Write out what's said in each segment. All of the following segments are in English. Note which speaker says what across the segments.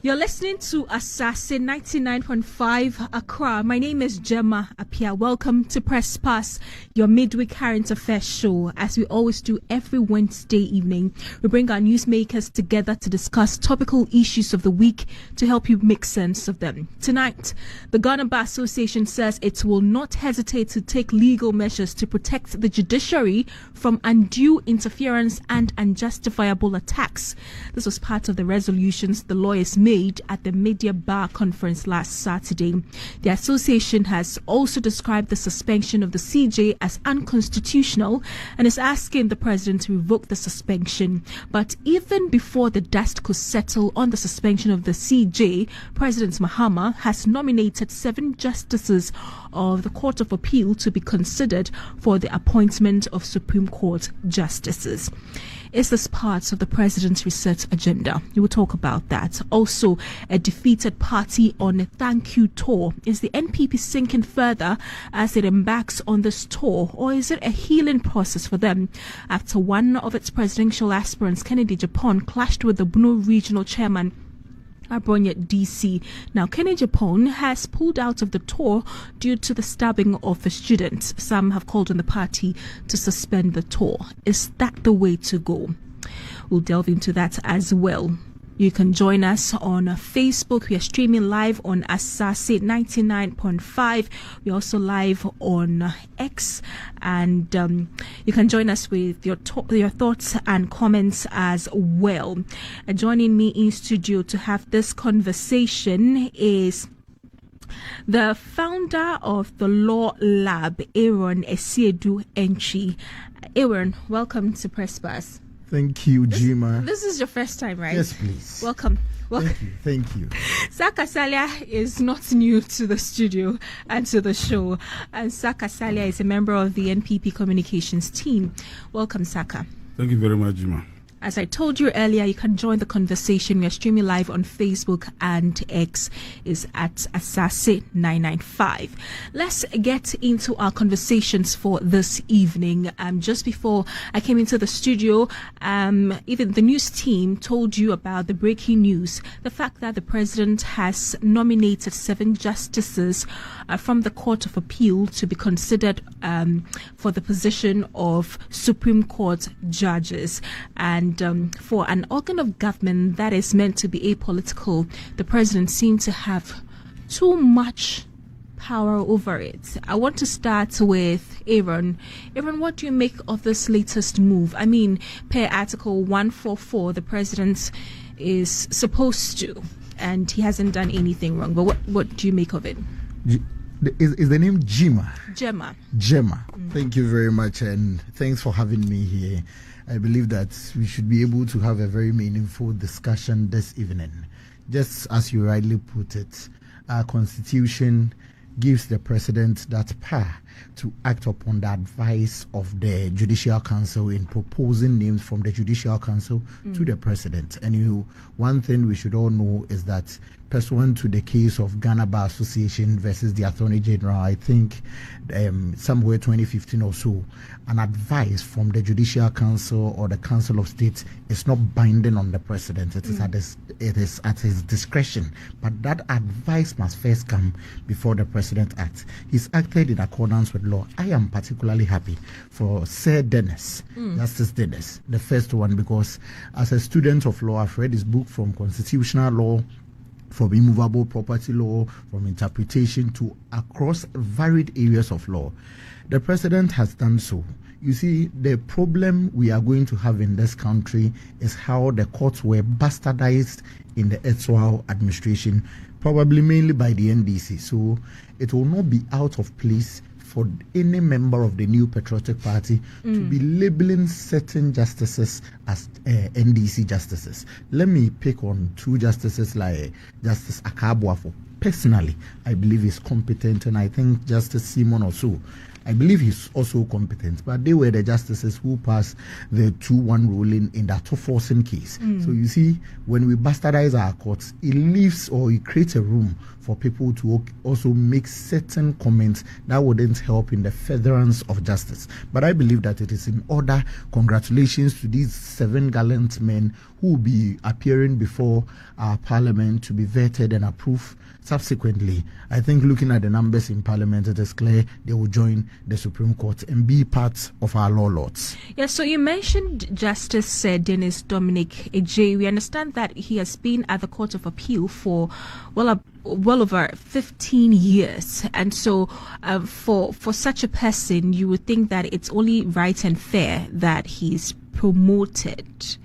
Speaker 1: You're listening to Asaase 99.5 Accra. My name is Gemma Appiah. Welcome to Press Pass, your midweek current affairs show. As we always do every Wednesday evening, we bring our newsmakers together to discuss topical issues of the week to help you make sense of them. Tonight, the Ghana Bar Association says it will not hesitate to take legal measures to protect the judiciary from undue interference and unjustifiable attacks. This was part of the resolutions the lawyers made at the Media Bar Conference last Saturday. The association has also described the suspension of the CJ as unconstitutional and is asking the president to revoke the suspension. But even before the dust could settle on the suspension of the CJ, President Mahama has nominated 7 justices of the Court of Appeal to be considered for the appointment of Supreme Court justices. Is this part of the president's research agenda? We will talk about that. Also, a defeated party on a thank you tour. Is the NPP sinking further as it embarks on this tour, or is it a healing process for them after one of its presidential aspirants, Kennedy Japan, clashed with the Bunu regional chairman Abronya DC. Now, Kennedy Japan has pulled out of the tour due to the stabbing of a student. Some have called on the party to suspend the tour. Is that the way to go? We'll delve into that as well. You can join us on Facebook. We are streaming live on Asaase 99.5. We're also live on X. And you can join us with your thoughts and comments as well. Joining me in studio to have this conversation is the founder of the Law Lab, Aaron Asiedu-Antwi. Aaron, welcome to Press Pass.
Speaker 2: Thank you, Gemma.
Speaker 1: This is your first time, right?
Speaker 2: Yes, please.
Speaker 1: Welcome.
Speaker 2: Thank you.
Speaker 1: Saaka Salia is not new to the studio and to the show. And Saaka Salia is a member of the NPP communications team. Welcome, Saaka.
Speaker 3: Thank you very much, Gemma.
Speaker 1: As I told you earlier, you can join the conversation. We are streaming live on Facebook, and X is at Asaase 995. Let's get into our conversations for this evening. Just before I came into the studio, even the news team told you about the breaking news, the fact that the president has nominated 7 justices from the Court of Appeal to be considered for the position of Supreme Court judges. And for an organ of government that is meant to be apolitical, the president seems to have too much power over it. I want to start with Aaron. Aaron, what do you make of this latest move? I mean, per Article 144, the president is supposed to, and he hasn't done anything wrong. But what do you make of it?
Speaker 2: Is the name Gemma?
Speaker 1: Gemma.
Speaker 2: Thank you very much, and thanks for having me here. I believe that we should be able to have a very meaningful discussion this evening. Just as you rightly put it, our constitution gives the president that power to act upon the advice of the Judicial Council in proposing names from the Judicial Council to the president. And one thing we should all know is that pursuant to the case of Ghana Bar Association versus the Attorney General, I think somewhere 2015 or so, an advice from the Judicial Council or the Council of State is not binding on the president. It is at his discretion. But that advice must first come before the president acts. He's acted in accordance with law. I am particularly happy for Sir Dennis, Justice Dennis, the first one, because as a student of law, I've read his book from constitutional law, from immovable property law, from interpretation to across varied areas of law. The president has done so. You see, the problem we are going to have in this country is how the courts were bastardized in the Etual administration, probably mainly by the NDC. So it will not be out of place for any member of the New Patriotic Party to be labeling certain justices as NDC justices. Let me pick on 2 justices like Justice Akabuafo. Personally, I believe is competent, and I think Justice Simon also. I believe he's also competent, but they were the justices who passed the 2-1 ruling in that forcing case. So you see, when we bastardize our courts, it leaves or it creates a room for people to also make certain comments that wouldn't help in the furtherance of justice. But I believe that it is in order. Congratulations to these 7 gallant men who will be appearing before our parliament to be vetted and approved. Subsequently, I think looking at the numbers in parliament, it is clear they will join the Supreme Court and be part of our law lords.
Speaker 1: Yeah, so you mentioned Justice Dennis Dominic Ejay. We understand that he has been at the Court of Appeal for well over 15 years. And so for such a person, you would think that it's only right and fair that he's promoted,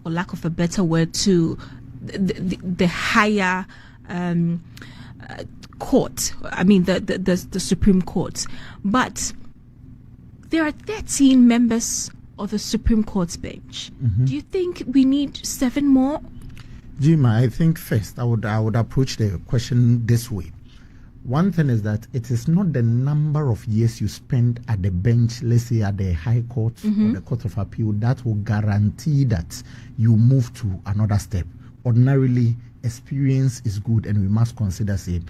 Speaker 1: for lack of a better word, to the higher court. I mean, the Supreme Court. But there are 13 members of the Supreme Court's bench. Do you think we need 7 more?
Speaker 2: Gemma, I think first I would approach the question this way. One thing is that it is not the number of years you spend at the bench, let's say at the High Court or the Court of Appeal, that will guarantee that you move to another step. Ordinarily, experience is good and we must consider same.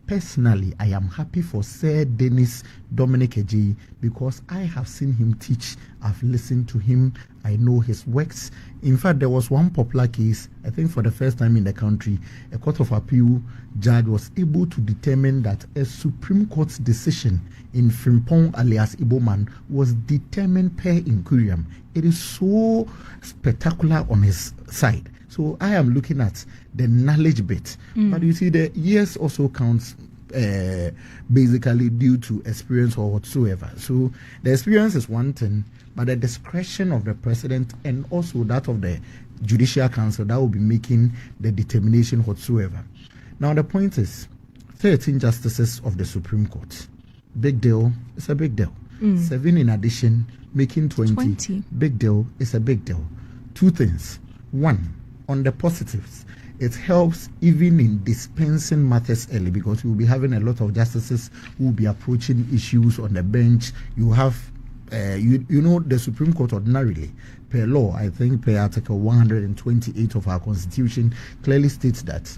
Speaker 2: Personally, I am happy for Sir Dennis Dominic Ejay because I have seen him teach. I've listened to him. I know his works. In fact, there was one popular case, I think for the first time in the country, a Court of Appeal judge was able to determine that a Supreme Court's decision in Frimpong alias Iboman was determined per inquirium. It is so spectacular on his side. So I am looking at the knowledge bit. But you see, the years also counts basically due to experience or whatsoever. So the experience is one thing, but the discretion of the president and also that of the Judicial Council, that will be making the determination whatsoever. Now the point is, 13 justices of the Supreme Court. Big deal. It's a big deal. 7 in addition, making 20. Big deal. It's a big deal. 2 things. 1, on the positives, it helps even in dispensing matters early because we will be having a lot of justices who will be approaching issues on the bench. You have, you know, the Supreme Court ordinarily, per law, I think per Article 128 of our Constitution, clearly states that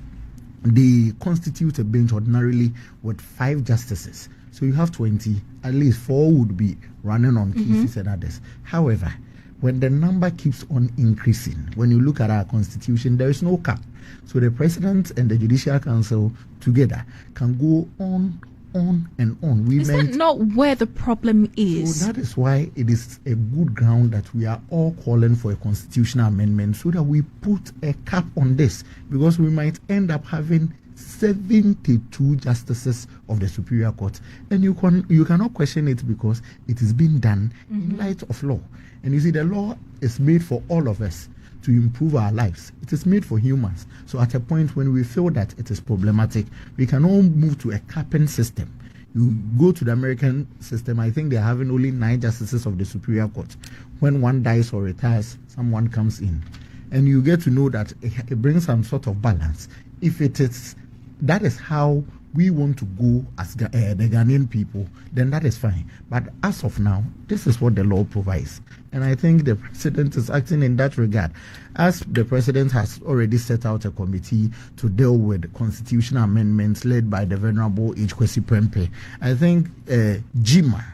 Speaker 2: they constitute a bench ordinarily with 5 justices. So you have 20, at least 4 would be running on cases and others. However, when the number keeps on increasing, when you look at our Constitution, there is no cap. So the President and the Judicial Council together can go on and on.
Speaker 1: Is that not where the problem is?
Speaker 2: So that is why it is a good ground that we are all calling for a constitutional amendment so that we put a cap on this, because we might end up having 72 justices of the Superior Court, and you cannot question it because it is being done in light of law. And you see, the law is made for all of us to improve our lives. It is made for humans. So at a point when we feel that it is problematic, we can all move to a capping system. You go to the American system, I think they're having only 9 justices of the Superior Court. When one dies or retires, someone comes in. And you get to know that it brings some sort of balance. If it is, that is how we want to go as the Ghanaian people, then that is fine. But as of now, this is what the law provides. And I think the president is acting in that regard. As the president has already set out a committee to deal with constitutional amendments led by the Venerable H. Kwesi Prempeh, I think Gemma,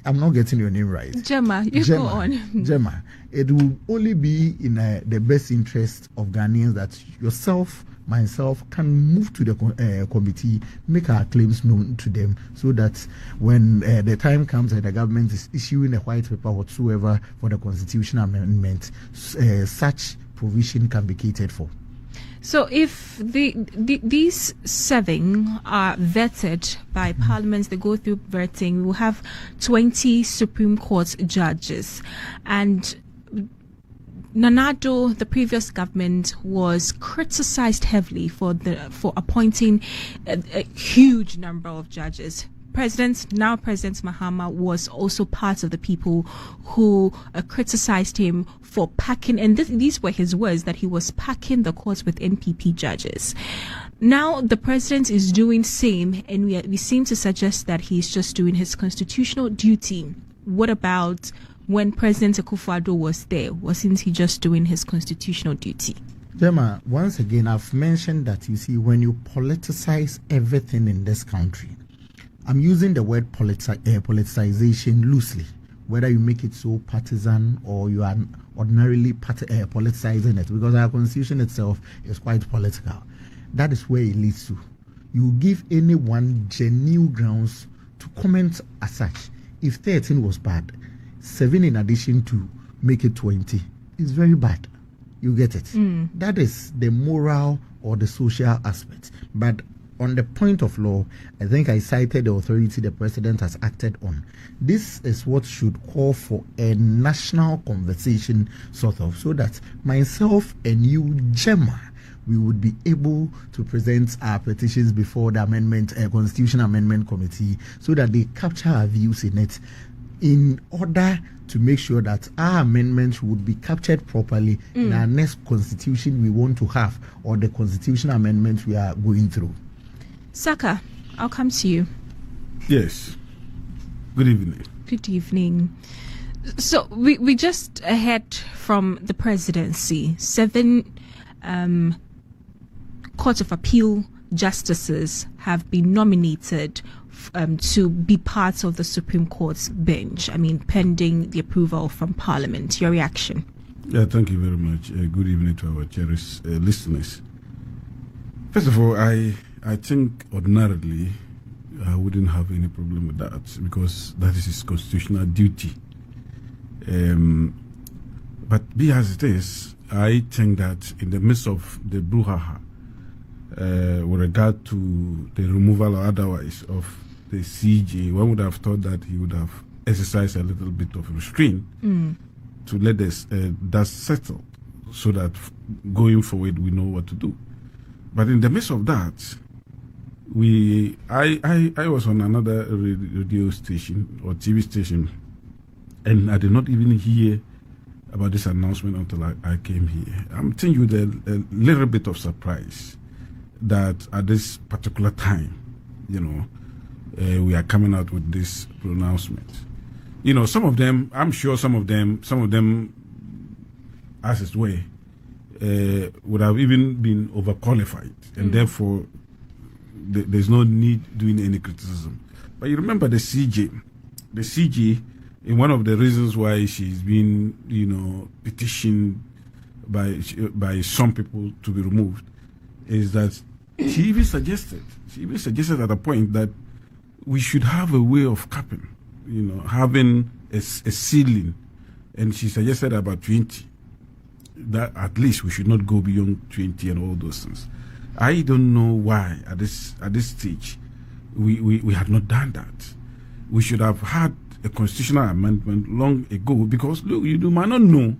Speaker 2: I'm not getting your name right.
Speaker 1: Gemma, go on.
Speaker 2: Gemma, it will only be in the best interest of Ghanaians that yourself, myself, can move to the committee, make our claims known to them, so that when the time comes and the government is issuing a white paper whatsoever for the constitutional amendment, such provision can be catered for.
Speaker 1: So if these 7 are vetted by Parliament, they go through vetting, we'll have 20 Supreme Court judges. And Nanado, the previous government, was criticized heavily for appointing a huge number of judges. now President Mahama was also part of the people who criticized him for packing, and these were his words, that he was packing the courts with NPP judges. Now the president is doing same, and we seem to suggest that he's just doing his constitutional duty. What about when President Akufo-Addo was there? Wasn't he just doing his constitutional duty?
Speaker 2: Gemma, once again, I've mentioned that, you see, when you politicize everything in this country, I'm using the word politicization loosely, whether you make it so partisan or you are ordinarily politicizing it, because our constitution itself is quite political. That is where it leads to. You give anyone genuine grounds to comment as such. If 13 was bad, 7 in addition to make it 20 is very bad. You get it? That is the moral or the social aspect. But on the point of law, I think I cited the authority the president has acted on. This is what should call for a national conversation, sort of, so that myself and you, Gemma, we would be able to present our petitions before the Constitution Amendment Committee, so that they capture our views in it, in order to make sure that our amendments would be captured properly in our next constitution we want to have, or the constitutional amendments we are going through.
Speaker 1: Saaka, I'll come to you.
Speaker 3: Yes. Good evening.
Speaker 1: Good evening. So we just heard from the presidency, 7 Court of Appeal justices have been nominated to be part of the Supreme Court's bench. I mean, pending the approval from Parliament. Your reaction?
Speaker 3: Yeah, thank you very much. Good evening to our cherished listeners. First of all, I think ordinarily I wouldn't have any problem with that, because that is his constitutional duty. But be as it is, I think that in the midst of the brouhaha with regard to the removal or otherwise of the CJ, one would have thought that he would have exercised a little bit of restraint to let that settle, so that going forward we know what to do. But in the midst of that, I was on another radio station or TV station, and I did not even hear about this announcement until I came here. I'm telling you, a little bit of surprise that at this particular time, we are coming out with this pronouncement. Some of them, I'm sure some of them, as its way, would have even been overqualified, and therefore there's no need doing any criticism. But you remember the CJ, in one of the reasons why she's been, petitioned by some people to be removed, is that she even suggested at a point that we should have a way of capping, having a ceiling, and she suggested about 20. That at least we should not go beyond 20 and all those things. I don't know why at this stage we had not done that. We should have had a constitutional amendment long ago, because look, you might not know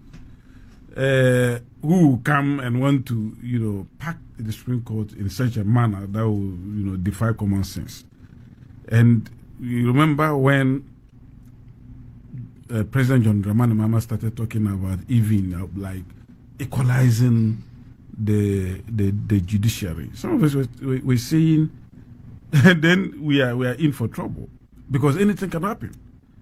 Speaker 3: who will come and want to pack the Supreme Court in such a manner that will defy common sense. And you remember when President John Dramani Mahama started talking about even like equalizing the judiciary. Some of us were saying, and then we are in for trouble, because anything can happen.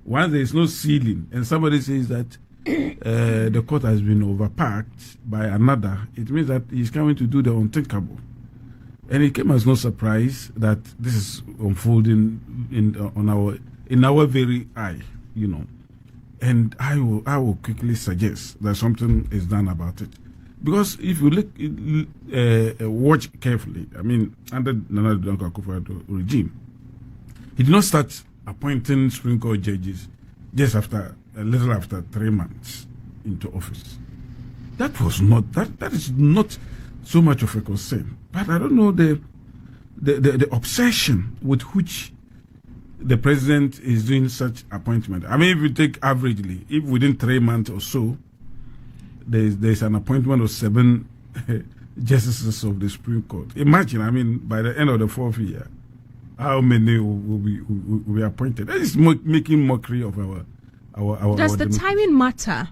Speaker 3: Once there is no ceiling and somebody says that the court has been overpacked by another, it means that he's coming to do the unthinkable. And it came as no surprise that this is unfolding in our very eye, And I will quickly suggest that something is done about it, because if you look, watch carefully. I mean, under Nana Akufo-Addo regime, he did not start appointing Supreme Court judges just a little after 3 months into office. That is not so much of a concern. But I don't know the obsession with which the president is doing such appointment. I mean, if you take averagely, if within 3 months or so, there's an appointment of 7 justices of the Supreme Court. Imagine, I mean, by the end of the 4th year, how many will be appointed. That is making mockery of our
Speaker 1: Does
Speaker 3: our
Speaker 1: the
Speaker 3: democracy.
Speaker 1: timing matter?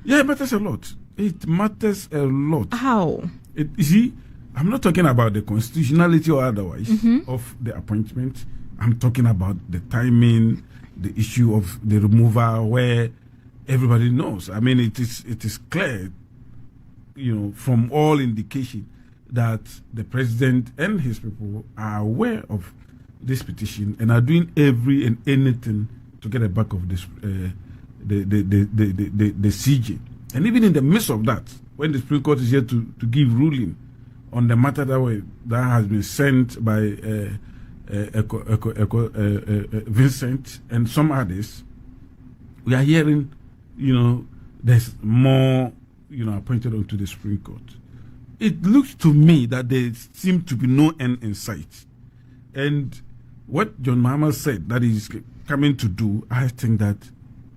Speaker 3: Yeah, it matters a lot. It matters a lot.
Speaker 1: How?
Speaker 3: You see, I'm not talking about the constitutionality or otherwise of the appointment. I'm talking about the timing, the issue of the removal, where everybody knows. I mean, it is clear, from all indication that the president and his people are aware of this petition and are doing every and anything to get a back of this the CJ. And even in the midst of that, when the Supreme Court is here to give ruling on the matter that has been sent by Vincent and some others, we are hearing, there's more, appointed onto the Supreme Court. It looks to me that there seems to be no end in sight. And what John Mahama said that he's coming to do, I think that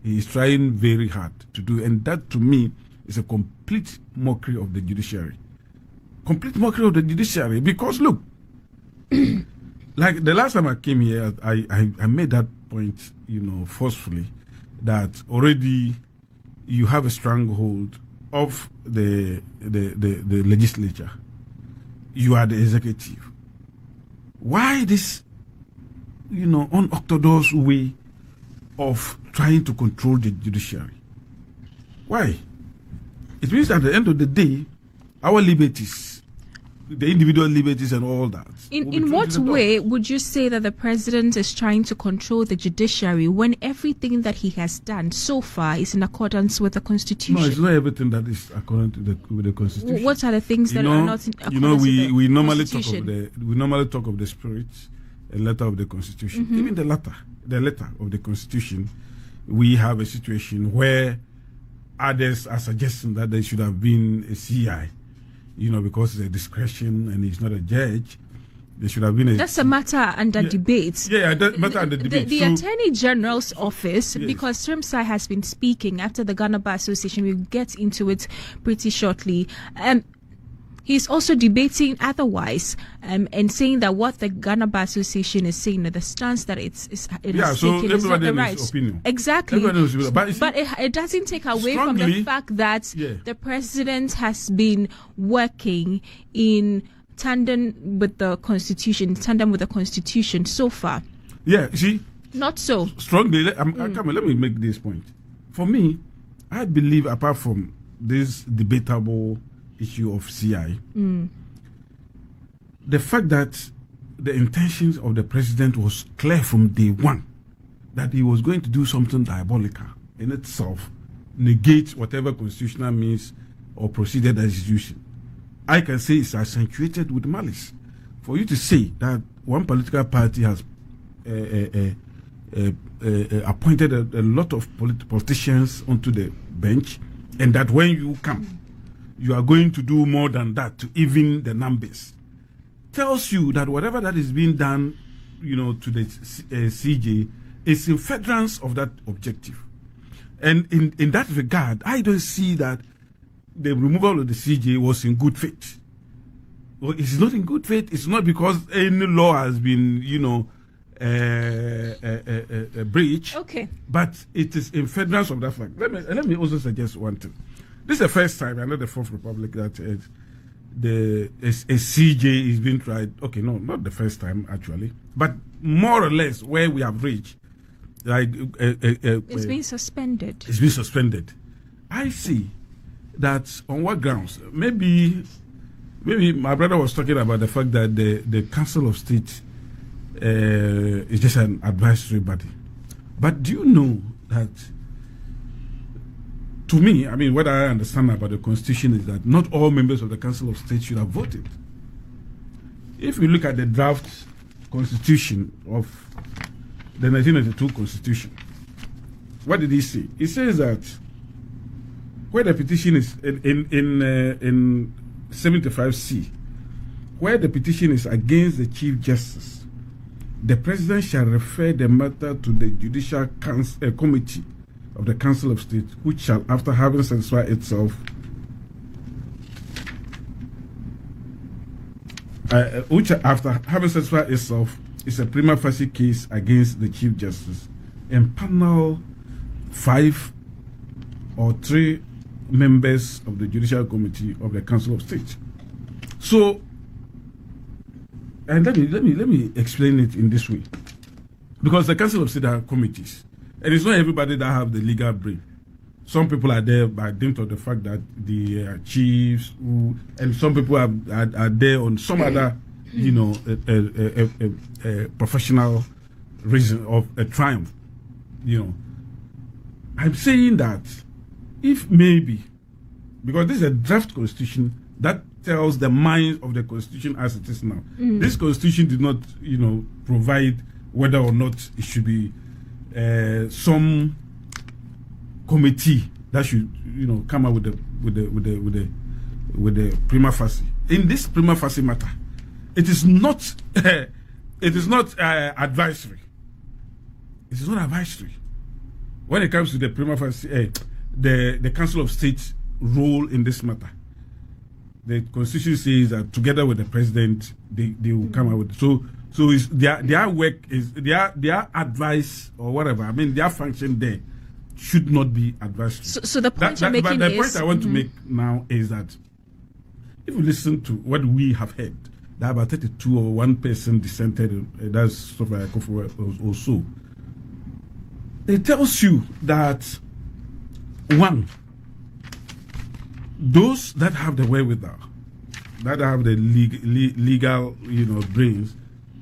Speaker 3: he is trying very hard to do. And that, to me, is a complete mockery of the judiciary. Complete mockery of the judiciary. Because, look, like the last time I came here, I made that point, forcefully, that already you have a stronghold of the legislature. You are the executive. Why this, unorthodox way of trying to control the judiciary? Why? It means at the end of the day, our liberties, the individual liberties and all that.
Speaker 1: In what way would you say that the president is trying to control the judiciary when everything that he has done so far is in accordance with the Constitution?
Speaker 3: No, it's not everything that is according with the Constitution.
Speaker 1: What are the things that are not in accordance with the
Speaker 3: we normally
Speaker 1: Constitution?
Speaker 3: talk of the spirit and letter of the Constitution. Even the letter of the Constitution, we have a situation where others are suggesting that there should have been a CI, because it's a discretion and he's not a judge. There should have been a...
Speaker 1: That's a matter under debate.
Speaker 3: Yeah, that matter under debate.
Speaker 1: The Attorney General's office, because Srimsai has been speaking after the Ghana Bar Association, we'll get into it pretty shortly. He's also debating otherwise and saying that what the Ghana Bar Association is saying, the stance that it has taken is not the right.
Speaker 3: Opinion.
Speaker 1: Exactly. But it doesn't take away from the fact that the president has been working in tandem with the Constitution so far.
Speaker 3: Yeah, see?
Speaker 1: Not so.
Speaker 3: Strongly, let me make this point. For me, I believe apart from this debatable issue of CI, the fact that the intentions of the president was clear from day one, that he was going to do something diabolical in itself, negate whatever constitutional means or procedure that is using. I can say it's accentuated with malice. For you to say that one political party has appointed a lot of politicians onto the bench, and that when you come, you are going to do more than that to even the numbers, tells you that whatever that is being done, to the CJ is in furtherance of that objective. And in that regard, I don't see that the removal of the CJ was in good faith. Well, it's not in good faith. It's not because any law has been, breached.
Speaker 1: Okay.
Speaker 3: But it is in furtherance of that fact. Let me also suggest one thing. This is the first time, I know the Fourth Republic, that a CJ is being tried. Okay, no, not the first time, actually. But more or less where we have reached.
Speaker 1: It's being suspended.
Speaker 3: It's being suspended. I see that on what grounds? Maybe my brother was talking about the fact that the Council of State is just an advisory body. But do you know that, to me, I mean, what I understand about the Constitution is that not all members of the Council of State should have voted. If you look at the draft Constitution of the 1992 Constitution, what did he say? He says that where the petition is in 75C, where the petition is against the Chief Justice, the President shall refer the matter to the Judicial Committee of the Council of State, which shall, after having satisfied itself, is a prima facie case against the Chief Justice, and panel 5 or 3 members of the Judicial Committee of the Council of State. So, and let me explain it in this way, because the Council of State are committees, and it's not everybody that have the legal brain. Some people are there by dint of the fact that the chiefs, and some people are there on some other, professional reason of a triumph. I'm saying that if maybe, because this is a draft constitution that tells the mind of the constitution as it is now. This constitution did not, provide whether or not it should be some committee that should, come up with the prima facie. In this prima facie matter, it is not advisory. It is not advisory. When it comes to the prima facie, the Council of State role in this matter, the Constitution says that together with the President, they will come out with it. So it's their work is their advice or whatever. I mean, their function there should not be advisory. So the point you're making is... The point I want to make now is that if you listen to what we have heard, that about 32 or 1 person dissented, that's stuff like or so. It tells you that, one, those that have the wherewithal, that have the legal brains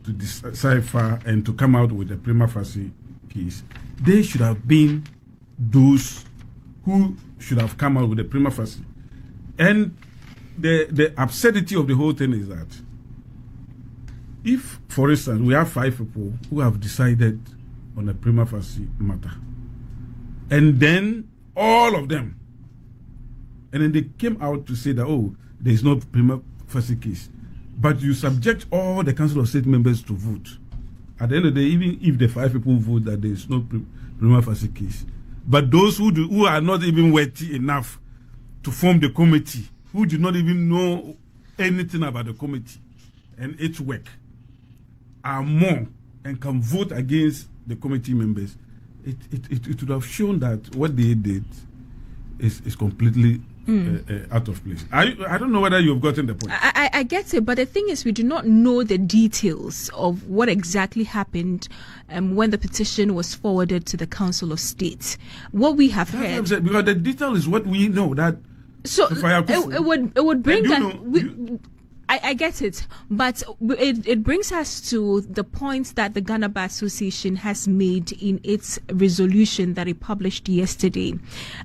Speaker 3: to decipher and to come out with a prima facie case, they should have been those who should have come out with a prima facie. And the absurdity of the whole thing is that if, for instance, we have 5 people who have decided on a prima facie matter, and then all of them, and then they came out to say that, there is no prima facie case, but you subject all the Council of State members to vote. At the end of the day, even if the 5 people vote that there is no prima facie case, but those who are not even worthy enough to form the committee, who do not even know anything about the committee and its work, are more and can vote against the committee members, it would have shown that what they did is completely out of place. I don't know whether you've gotten the point.
Speaker 1: I get it, but the thing is, we do not know the details of what exactly happened when the petition was forwarded to the Council of State. What we have heard,
Speaker 3: because the detail is what we know. That
Speaker 1: so it would bring I get it, but it brings us to the point that the Ghana Bar Association has made in its resolution that it published yesterday.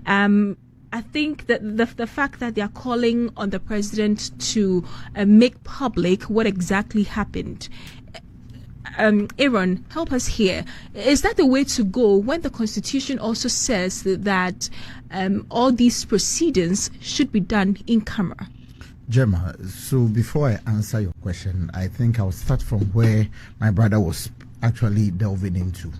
Speaker 1: I think that the fact that they are calling on the president to make public what exactly happened. Aaron, help us here. Is that the way to go when the Constitution also says that all these proceedings should be done in camera?
Speaker 2: Gemma, so before I answer your question, I think I'll start from where my brother was actually delving into.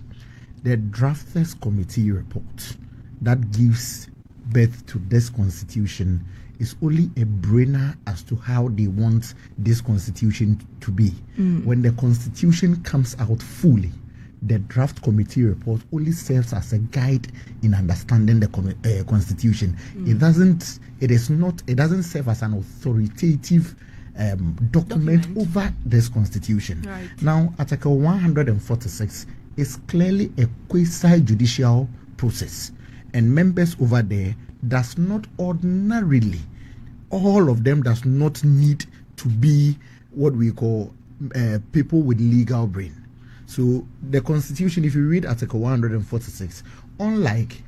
Speaker 2: The Drafters Committee report that gives birth to this constitution is only a brainer as to how they want this constitution to be. When the constitution comes out fully, the draft committee report only serves as a guide in understanding the constitution. It doesn't serve as an authoritative document over this constitution.
Speaker 1: Right.
Speaker 2: Now, Article 146 is clearly a quasi-judicial process, and members over there does not ordinarily, all of them does not need to be what we call people with legal brain. So the Constitution, if you read Article 146, unlike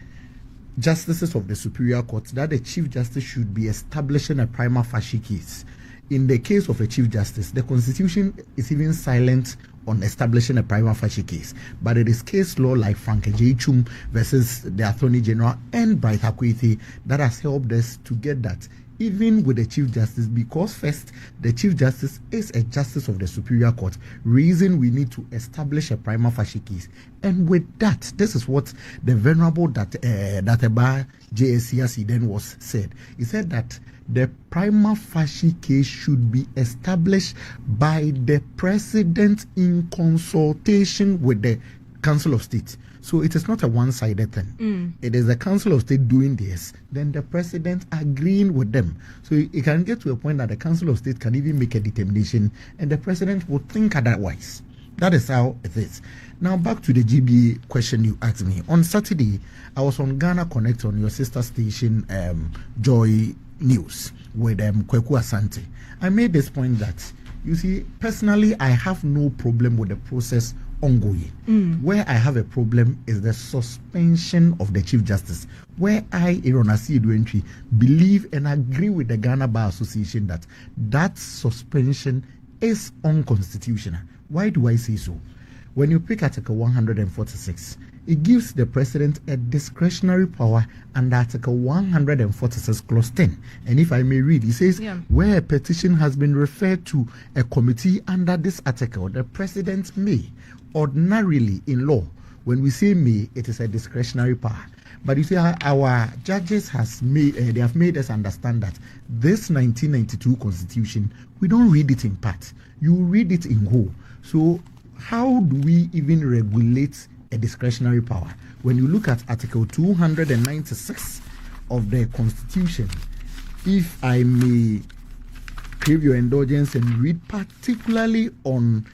Speaker 2: justices of the Superior Court, that the Chief Justice should be establishing a prima facie case. In the case of a Chief Justice, the Constitution is even silent on establishing a prima facie case. But it is case law like Frank J. Chum versus the Attorney General and Bright Akwete that has helped us to get that. Even with the Chief Justice, because first, the Chief Justice is a Justice of the Superior Court, reason we need to establish a prima facie case. And with that, this is what the Venerable Dateba JSCRC then was said. He said that the prima facie case should be established by the president in consultation with the Council of State. So it is not a one-sided thing. It is the Council of State doing this, then the president agreeing with them. So it can get to a point that the Council of State can even make a determination and the president will think otherwise. That is how it is. Now back to the GBA question you asked me. On Saturday, I was on Ghana Connect on your sister station, Joy News, with Kweku Asante. I made this point that, you see, personally, I have no problem with the process ongoing. Where I have a problem is the suspension of the Chief Justice, where I, Aaron Asiedu-Antwi, believe and agree with the Ghana Bar Association that that suspension is unconstitutional. Why do I say so? When you pick Article 146, it gives the president a discretionary power under Article 146, Clause 10. And if I may read, it says, where a petition has been referred to a committee under this article, the president may, ordinarily in law, when we say may, it is a discretionary power. But you see, our judges they have made us understand that this 1992 Constitution, we don't read it in part. You read it in whole. So how do we even regulate a discretionary power? When you look at Article 296 of the Constitution, if I may crave your indulgence and read particularly on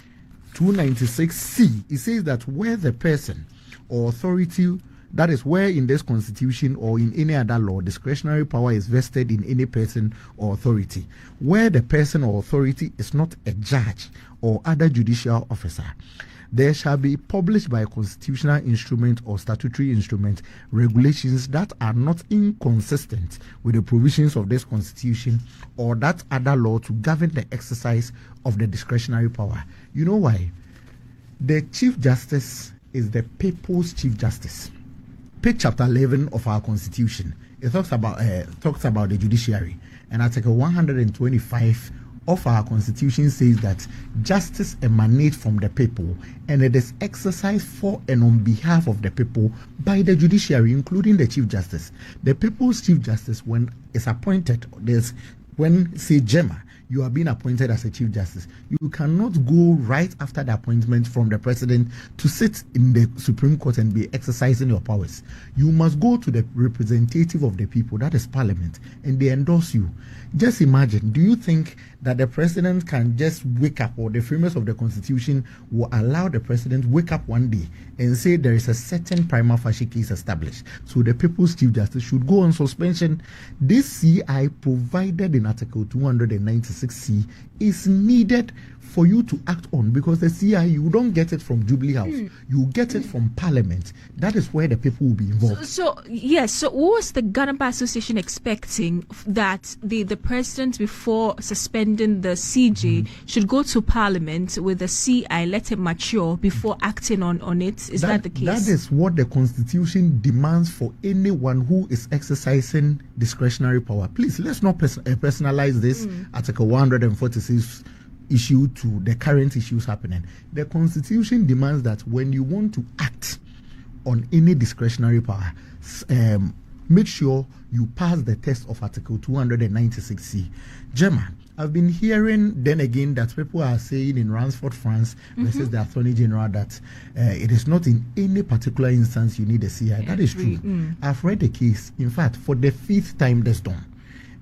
Speaker 2: 296C, it says that where the person or authority, that is where in this Constitution or in any other law, discretionary power is vested in any person or authority, where the person or authority is not a judge or other judicial officer, there shall be published by a constitutional instrument or statutory instrument regulations that are not inconsistent with the provisions of this Constitution or that other law to govern the exercise of the discretionary power. You know why? The Chief Justice is the People's Chief Justice. Pick chapter 11 of our Constitution. It talks about the judiciary, and Article 125 of our Constitution says that justice emanates from the people and it is exercised for and on behalf of the people by the judiciary, including the Chief Justice. The People's Chief Justice, when is appointed, when say Gemma, you are being appointed as a Chief Justice, you cannot go right after the appointment from the president to sit in the Supreme Court and be exercising your powers. You must go to the representative of the people, that is Parliament, and they endorse you. Just imagine, do you think that the president can just wake up, or the framers of the Constitution will allow the president wake up one day and say there is a certain prima facie case established, so the People's Chief Justice should go on suspension? This CI provided in Article 296C is needed for you to act on, because the CI, you don't get it from Jubilee House, you get it from Parliament. That is where the people will be involved. So
Speaker 1: what was the Ghana Bar Association expecting? That the president, before suspending the CJ, should go to Parliament with the CI, let it mature before acting on it? Is that the case? That
Speaker 2: is what the Constitution demands for anyone who is exercising discretionary power. Please, let's not personalize this Article 146 issue to the current issues happening. The Constitution demands that when you want to act on any discretionary power, make sure you pass the test of Article 296C. Gemma, I've been hearing then again that people are saying in Ransford, France, versus the Attorney General, that it is not in any particular instance you need a CI. That is true. I've read the case, in fact, for the 5th time this dawn.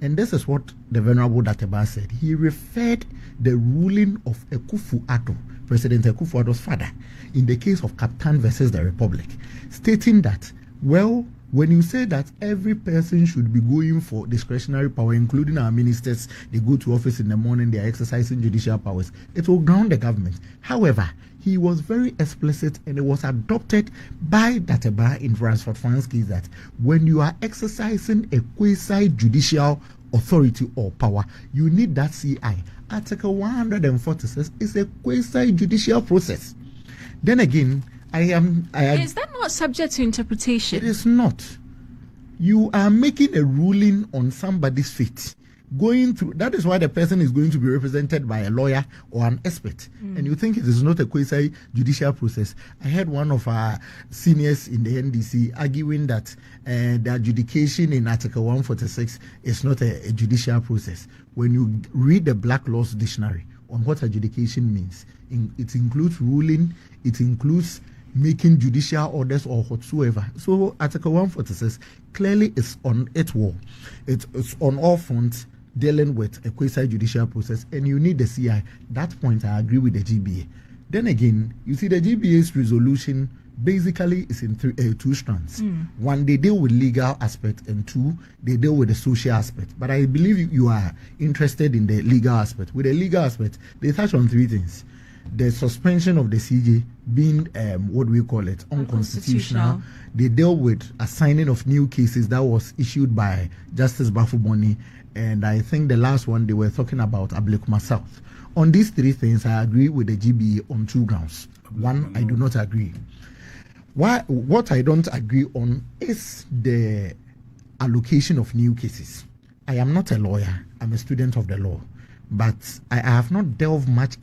Speaker 2: And this is what the Venerable Dateba said. He referred the ruling of Akufo-Addo, President Akufo-Addo's father, in the case of Captain versus the Republic, stating that, well, when you say that every person should be going for discretionary power, including our ministers, they go to office in the morning, they are exercising judicial powers, it will ground the government. However, he was very explicit, and it was adopted by Dateba in Ransford, France case, that when you are exercising a quasi-judicial authority or power, you need that CI. Article 146 is a quasi-judicial process. Then again, is
Speaker 1: that not subject to interpretation?
Speaker 2: It is not. You are making a ruling on somebody's fate. going through. That is why the person is going to be represented by a lawyer or an expert. And you think it is not a quasi-judicial process. I heard one of our seniors in the NDC arguing that the adjudication in Article 146 is not a judicial process. When you read the Black Laws Dictionary on what adjudication means, it includes ruling, it includes making judicial orders or whatsoever. So Article 146 clearly is on its wall. It's on all fronts dealing with a quasi-judicial process, and you need the CI. That point I agree with the GBA. Then again, you see the GBA's resolution basically is in two strands. One, they deal with legal aspect, and two, they deal with the social aspect. But I believe you are interested in the legal aspect. With the legal aspect, they touch on three things. The suspension of the CJ being, what do we call it, unconstitutional. They deal with assigning of new cases that was issued by Justice Bafuboni. And I think the last one, they were talking about Ablekuma South. On these three things, I agree with the GBA on two grounds. One, I do not agree. What I don't agree on is the allocation of new cases. I am not a lawyer. I'm a student of the law. But I have not delved much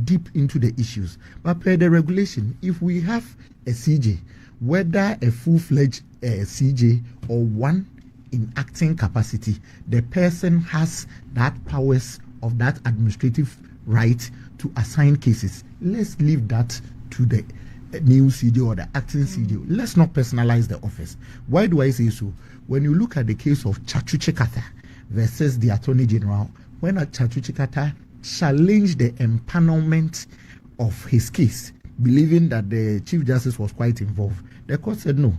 Speaker 2: deep into the issues. But per the regulation, if we have a CJ, whether a full-fledged CJ or one in acting capacity, the person has that powers of that administrative right to assign cases. Let's leave that to the new CJ or the acting CJ. Let's not personalize the office. Why do I say so? When you look at the case of Chachu Chikata versus the Attorney General, when Chachu Chikata challenged the empanelment of his case, believing that the Chief Justice was quite involved, the court said no.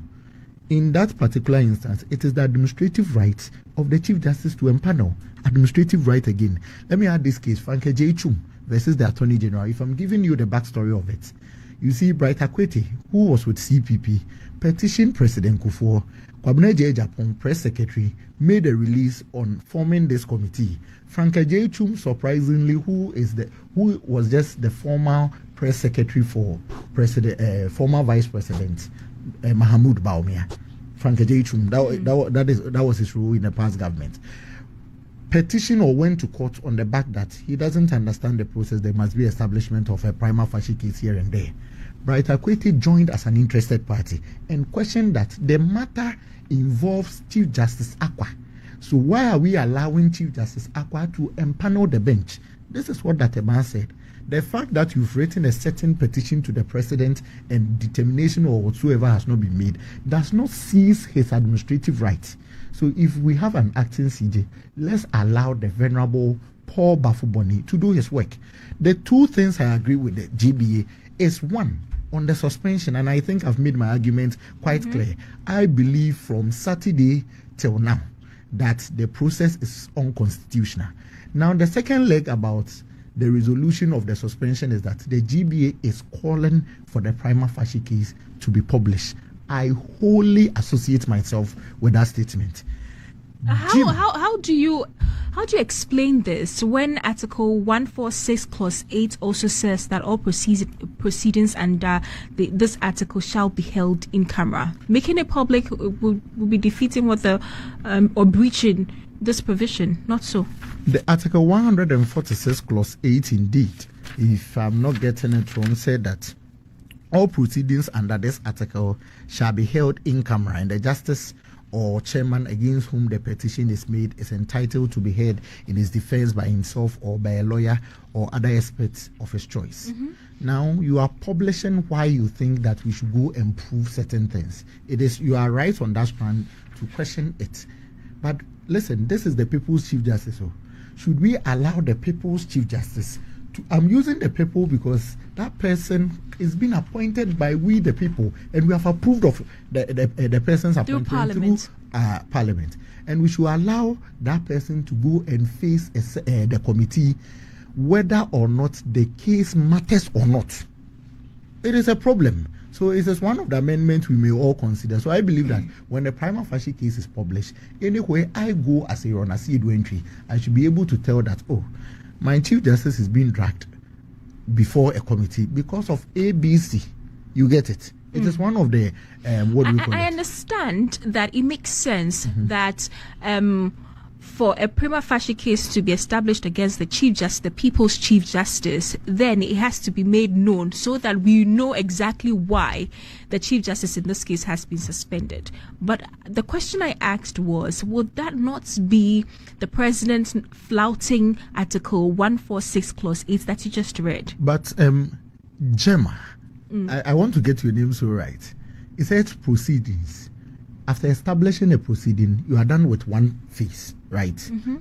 Speaker 2: In that particular instance, it is the administrative right of the Chief Justice to empanel. Administrative right again. Let me add this case, Franke J. Chum versus the Attorney General. If I'm giving you the backstory of it, you see Bright Akwete, who was with CPP, petitioned President Kufuor. Kwabena J. Japon, press secretary, made a release on forming this committee. Franke J. Chum, surprisingly, who was just the former press secretary for former Vice President Mahamudu Bawumia. Franke J. Chum, that was his role in the past government. Petition or went to court on the back that he doesn't understand the process. There must be establishment of a prima facie case here and there. Bright Akwete joined as an interested party and questioned that the matter involves Chief Justice Akwa. So why are we allowing Chief Justice Akwa to empanel the bench? This is what that man said. The fact that you've written a certain petition to the president and determination or whatsoever has not been made does not seize his administrative rights. So if we have an acting CJ, let's allow the venerable Paul Bafuboni to do his work. The two things I agree with the GBA is one, on the suspension, and I think I've made my argument quite clear. I believe from Saturday till now that the process is unconstitutional. Now, the second leg about the resolution of the suspension is that the GBA is calling for the prima facie case to be published. I wholly associate myself with that statement.
Speaker 1: How do you explain this when Article 146 Clause 8 also says that all proceedings under this article shall be held in camera? Making it public will be defeating what or breaching this provision, not so?
Speaker 2: The Article 146 Clause 8 indeed, if I'm not getting it wrong, said that all proceedings under this article shall be held in camera, and the justice or chairman against whom the petition is made is entitled to be heard in his defense by himself or by a lawyer or other experts of his choice. Now, you are publishing why you think that we should go and prove certain things. You are right on that strand to question it. But listen, this is the People's Chief Justice. So should we allow the People's Chief Justice to, I'm using the people because that person is being appointed by we the people, and we have approved of the person's appointment through Parliament, and we should allow that person to go and face the committee whether or not the case matters or not. It is a problem. So it is one of the amendments we may all consider. So I believe that when the prima facie case is published, anywhere I go as Aaron Asiedu-Antwi, I should be able to tell that, oh, my Chief Justice is being dragged before a committee because of ABC. You get it? It is one of the what do you call it?
Speaker 1: I understand that it makes sense that for a prima facie case to be established against the Chief Justice, the People's Chief Justice, then it has to be made known so that we know exactly why the Chief Justice in this case has been suspended. But the question I asked was, would that not be the President flouting Article 146 Clause 8 that you just read?
Speaker 2: But, Gemma, I want to get your name so right. It says proceedings. After establishing a proceeding, you are done with one phase, right?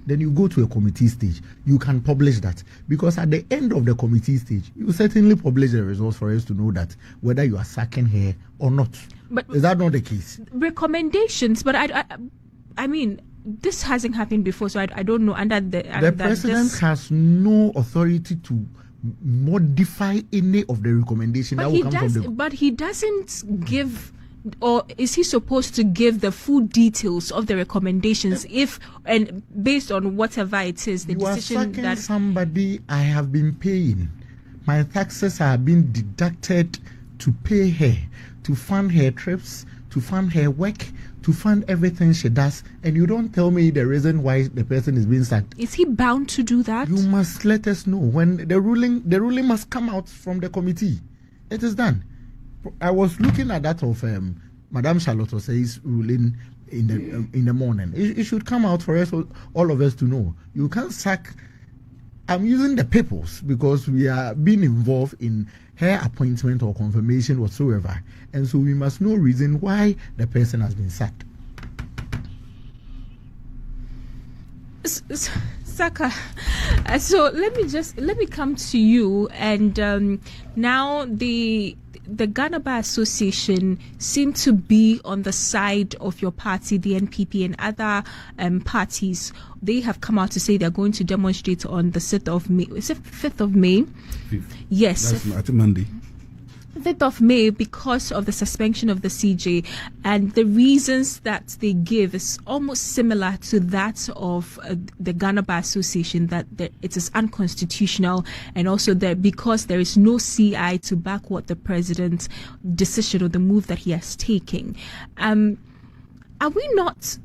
Speaker 2: Then you go to a committee stage. You can publish that, because at the end of the committee stage, you certainly publish the results for us to know that whether you are sacking her or not. But is that not the case?
Speaker 1: Recommendations, but I mean, this hasn't happened before, so I don't know. Under the
Speaker 2: president has no authority to modify any of the recommendations that will come from the.
Speaker 1: But he doesn't give. Or is he supposed to give the full details of the recommendations and based on whatever it is, the decision that
Speaker 2: somebody I have been paying, my taxes have been deducted to pay her, to fund her trips, to fund her work, to fund everything she does, and you don't tell me the reason why the person is being sacked?
Speaker 1: Is he bound to do that?
Speaker 2: You must let us know when the ruling must come out from the committee. It is done. I was looking at that of Madame Charlotte Osei's ruling in the morning. It should come out for us, all of us, to know. You can't sack. I'm using the papers because we are being involved in her appointment or confirmation whatsoever, and so we must know reason why the person has been sacked.
Speaker 1: Saaka, so let me come to you, and now the Ghana Bar Association seem to be on the side of your party, the NPP, and other parties. They have come out to say they're going to demonstrate on the 6th of May. Is it 5th of May?
Speaker 3: 5th.
Speaker 1: Yes.
Speaker 3: That's Monday.
Speaker 1: 5th of May, because of the suspension of the CJ, and the reasons that they give is almost similar to that of the Ghana Bar Association, that it is unconstitutional, and also that because there is no CI to back what the president's decision or the move that he has taken. Are we not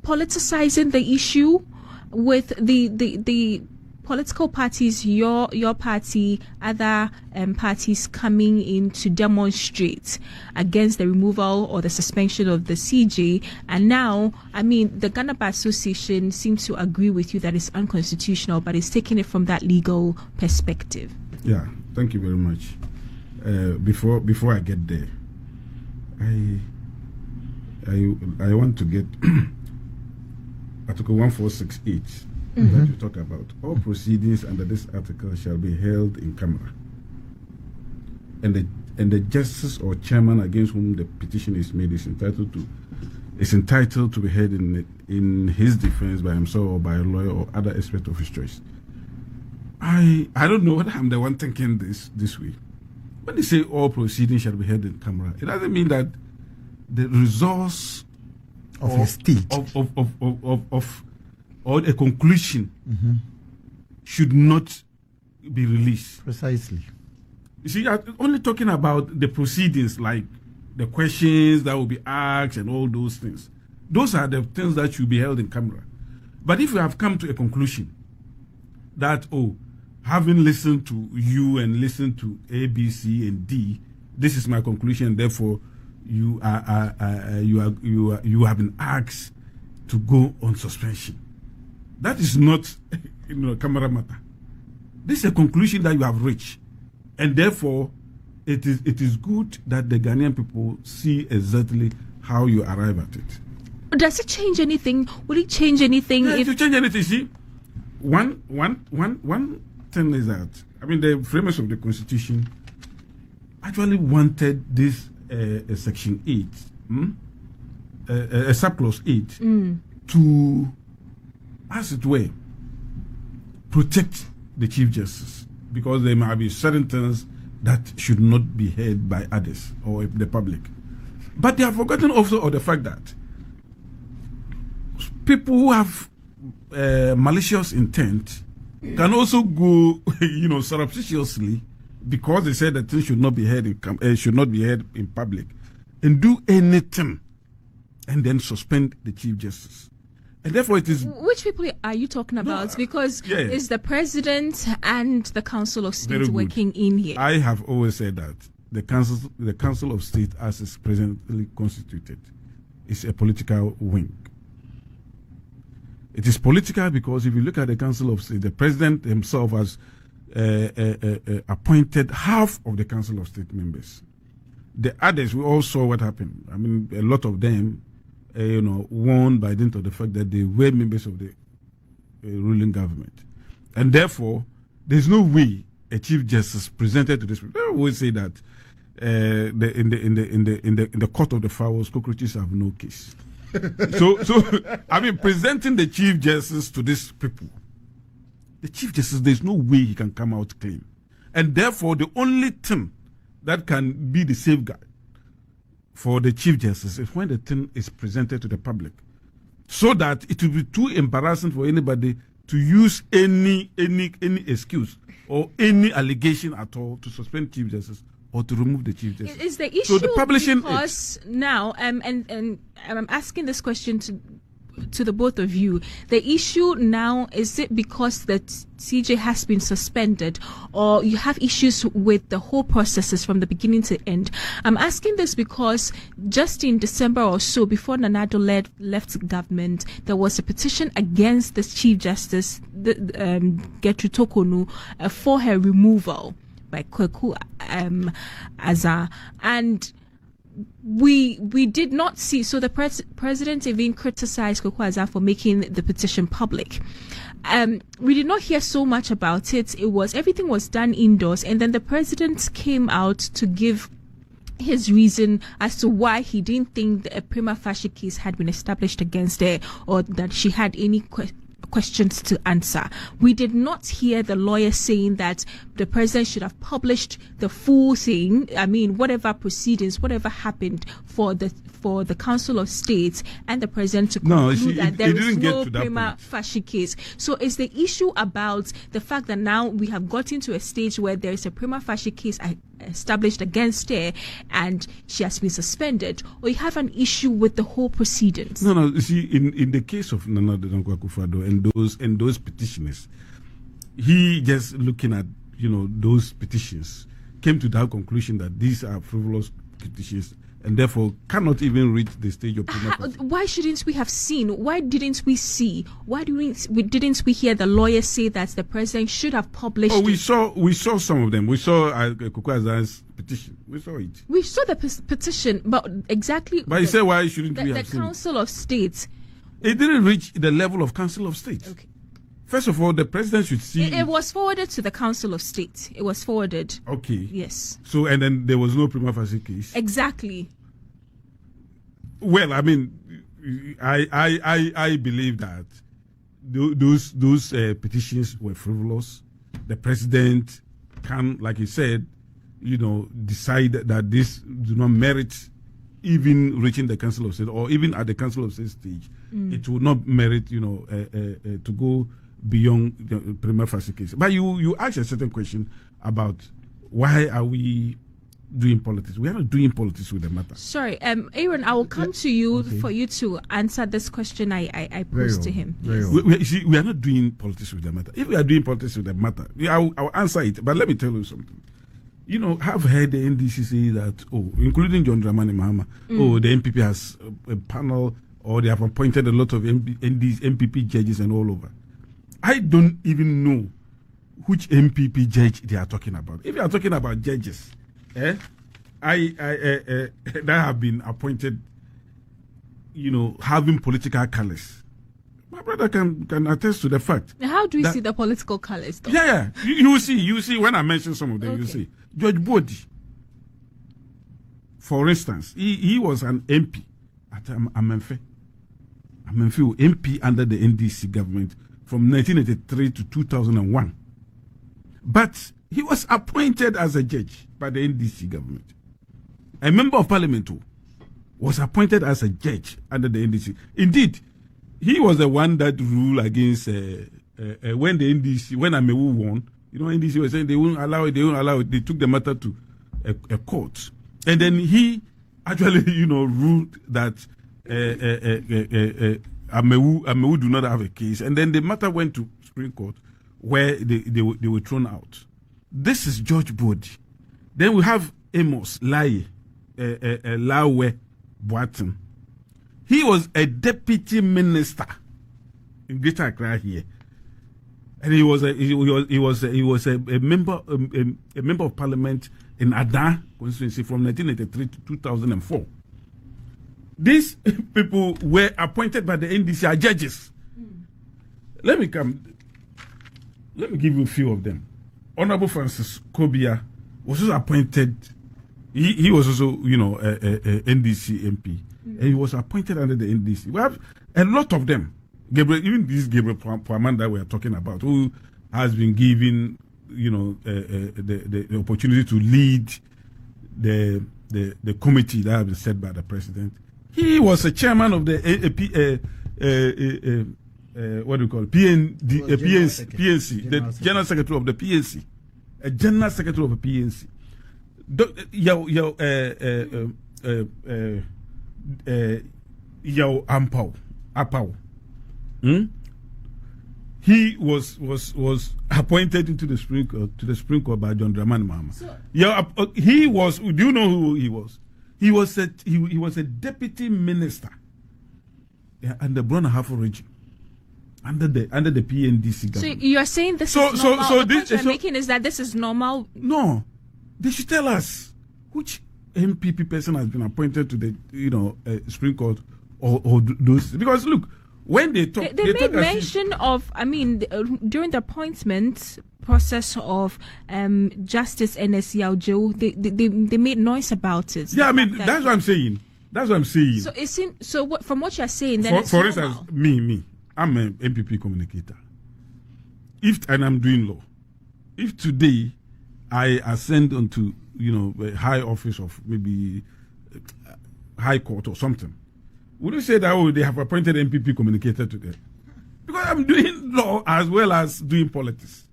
Speaker 1: politicizing the issue with the political parties, your party, other parties coming in to demonstrate against the removal or the suspension of the CJ? And now, I mean, the Ghana Bar Association seems to agree with you that it's unconstitutional, but it's taking it from that legal perspective.
Speaker 3: Yeah, thank you very much. Before I get there, I want to get Article 1468. That you talk about. All proceedings under this article shall be held in camera, and the justice or chairman against whom the petition is made is entitled to be heard in his defense by himself or by a lawyer or other expert of his choice. I don't know whether I'm the one thinking this way. When they say all proceedings shall be held in camera, it doesn't mean that the results
Speaker 2: of a state
Speaker 3: or a conclusion should not be released.
Speaker 2: Precisely.
Speaker 3: You see, I'm only talking about the proceedings, like the questions that will be asked and all those things. Those are the things that should be held in camera. But if you have come to a conclusion that, having listened to you and listened to A, B, C, and D, this is my conclusion, therefore you have been asked to go on suspension. That is not, camera matter. This is a conclusion that you have reached, and therefore, it is good that the Ghanaian people see exactly how you arrive at it.
Speaker 1: Does it change anything? Will it change anything?
Speaker 3: Yeah, if you change anything, see, one thing is that the framers of the Constitution actually wanted this Section 8, a subclause 8, to, as it were, protect the Chief Justice, because there might be certain things that should not be heard by others or the public. But they have forgotten also of the fact that people who have malicious intent can also go, surreptitiously, because they said that things should not be heard in public, and do anything, and then suspend the Chief Justice. And therefore it is...
Speaker 1: Which people are you talking about? Because it's the president and the Council of State working in here.
Speaker 3: I have always said that the Council of State, as is presently constituted, is a political wing. It is political because if you look at the Council of State, the president himself has appointed half of the Council of State members. The others, we all saw what happened. I mean, a lot of them, won by dint of the fact that they were members of the ruling government. And therefore, there's no way a Chief Justice presented to this people. I always say that in the court of the fowls, cockroaches have no case. so I mean, presenting the Chief Justice to these people, the Chief Justice, there's no way he can come out clean. And therefore, the only thing that can be the safeguard for the Chief Justice is when the thing is presented to the public, so that it will be too embarrassing for anybody to use any excuse or any allegation at all to suspend Chief Justice or to remove the Chief Justice.
Speaker 1: Is the issue
Speaker 3: so the publishing
Speaker 1: because now, and I'm asking this question to the both of you. The issue now, is it because that CJ has been suspended, or you have issues with the whole processes from the beginning to end? I'm asking this because just in December or so, before Nanado left government, there was a petition against the Chief Justice, Gertrude Tokonu, for her removal by Kweku Azar, and we did not see. So the president even criticized Kweku Azar for making the petition public. We did not hear so much about it. Everything was done indoors, and then the president came out to give his reason as to why he didn't think a prima facie case had been established against her, or that she had any questions to answer. We did not hear the lawyer saying that the president should have published the full thing. I mean, whatever proceedings, whatever happened for the Council of State and the president to conclude that there is no prima facie case. So is the issue about the fact that now we have gotten to a stage where there is a prima facie case established against her and she has been suspended, or you have an issue with the whole proceedings?
Speaker 3: No. You see, in the case of Nana Dankwa Akufo-Addo and those petitioners, he just looking at those petitions came to that conclusion that these are frivolous petitions, and therefore cannot even reach the stage of prima facie.
Speaker 1: Why shouldn't we have seen? Why didn't we see? Why didn't we hear the lawyer say that the president should have published?
Speaker 3: Oh, we saw some of them. We saw Kweku Azar's petition. We saw it.
Speaker 1: We saw the petition, but exactly.
Speaker 3: But he said, why shouldn't we have seen
Speaker 1: the Council of State?
Speaker 3: It didn't reach the level of Council of State.
Speaker 1: Okay.
Speaker 3: First of all, the president should see.
Speaker 1: It was forwarded to the Council of State. It was forwarded.
Speaker 3: Okay.
Speaker 1: Yes.
Speaker 3: So, and then there was no prima facie case.
Speaker 1: Exactly.
Speaker 3: Well, I mean, I believe that those petitions were frivolous. The president can, like he said, decide that this do not merit even reaching the Council of State, or even at the Council of State stage, it will not merit, to go beyond the prima facie case. But you asked a certain question about why are we doing politics. We are not doing politics with the matter.
Speaker 1: Sorry, Aaron, I will come to you for you to answer this question I posed to him.
Speaker 3: We are not doing politics with the matter. If we are doing politics with the matter, I'll answer it. But let me tell you something. I've heard the NDC say that, including John Dramani Mahama, the MPP has a panel, or they have appointed a lot of MPP judges and all over. I don't even know which MPP judge they are talking about. If you are talking about judges, that have been appointed, having political colors, my brother can attest to the fact.
Speaker 1: How do we see the political colors, though?
Speaker 3: Yeah. You see when I mention some of them, you see. George Bodi, for instance, he was an MP at Amenfe. Amenfe, MP under the NDC government from 1983 to 2001. But he was appointed as a judge by the NDC government. A member of parliament was appointed as a judge under the NDC. Indeed, he was the one that ruled against when Amewu won. NDC was saying they won't allow it. They took the matter to a court. And then he actually, ruled that Amewu do not have a case, and then the matter went to Supreme Court, where they were thrown out. This is George Bodi. Then we have Amos Laye, Lawe Boatin. He was a deputy minister in Greater Accra here, and he was a member of parliament in Ada constituency from 1983 to 2004. These people were appointed by the NDC as judges. Let me give you a few of them. Honorable Francis Kobia was also appointed. He was also, a NDC MP. And he was appointed under the NDC. We have a lot of them. Even this Gabriel Puaman that we are talking about, who has been given, the opportunity to lead the committee that has been set by the president. He was a chairman of the PNC, the general secretary of the PNC, a general secretary of the PNC. Appiah. He was appointed into the Supreme Court by John Dramani Mahama. He was. Do you know who he was? He was a deputy minister and the Brona Hafo region under the PNDC government.
Speaker 1: So you are saying this is normal? The point you're making is that this is normal?
Speaker 3: No, they should tell us which MPP person has been appointed to the Supreme Court or those, because look, when they talk,
Speaker 1: they made mention of. During the appointment process of Justice NSEAUJO, they made noise about it.
Speaker 3: Yeah, that's what I'm saying.
Speaker 1: So it seems. From what you're saying, then
Speaker 3: for instance, me, I'm an MPP communicator. And I'm doing law. If today I ascend onto a high office of maybe high court or something, would you say that they have appointed MPP communicator today? Because I'm doing law as well as doing politics.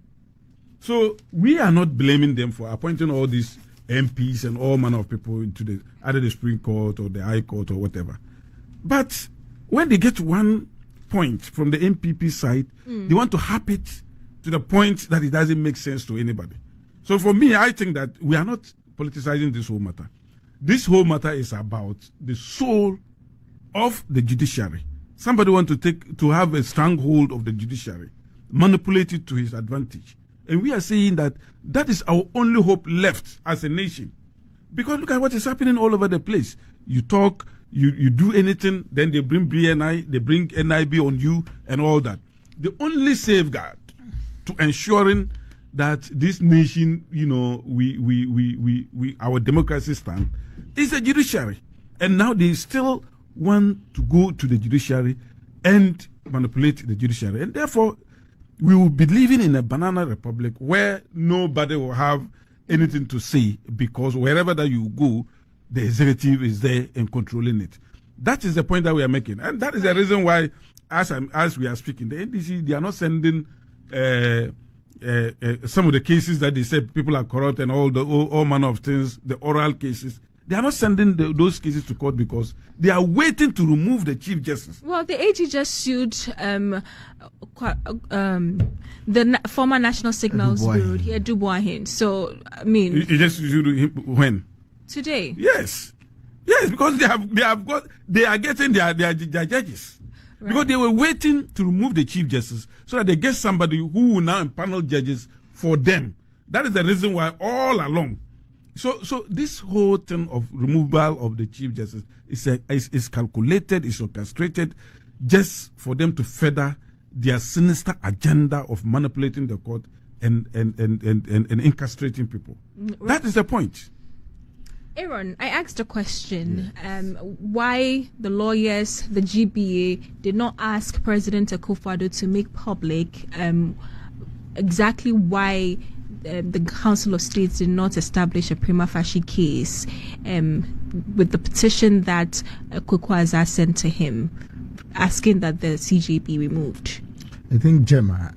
Speaker 3: So we are not blaming them for appointing all these MPs and all manner of people into either the Supreme Court or the High Court or whatever. But when they get to one point from the MPP side, they want to harp it to the point that it doesn't make sense to anybody. So for me, I think that we are not politicizing this whole matter. This whole matter is about the soul of the judiciary. Somebody wants to have a stronghold of the judiciary, manipulate it to his advantage. And we are saying that is our only hope left as a nation. Because look at what is happening all over the place. You talk, you do anything, then they bring BNI, they bring NIB on you and all that. The only safeguard to ensuring that this nation, our democracy stand is the judiciary. And now they still want to go to the judiciary and manipulate the judiciary. And therefore, we will be living in a banana republic where nobody will have anything to say, because wherever that you go, the executive is there and controlling it. That is the point that we are making. And that is the reason why, as we are speaking, the NDC, they are not sending some of the cases that they said people are corrupt and all manner of things, the oral cases. They are not sending those cases to court because they are waiting to remove the Chief Justice.
Speaker 1: Well, the AG just sued the former National Signals Bureau here, Dubois. So,
Speaker 3: He just sued him when?
Speaker 1: Today.
Speaker 3: Yes, because they are getting their judges. Right. Because they were waiting to remove the Chief Justice so that they get somebody who will now impanel judges for them. That is the reason why all along. So this whole thing of removal of the Chief Justice is calculated, is orchestrated, just for them to further their sinister agenda of manipulating the court and incarcerating people. Right. That is the point.
Speaker 1: Aaron, I asked a question. Why the lawyers, the GBA, did not ask President Akufo-Addo to make public exactly why the Council of States did not establish a prima facie case with the petition that Kwekwaza sent to him, asking that the CJ be removed.
Speaker 2: I think, Gemma,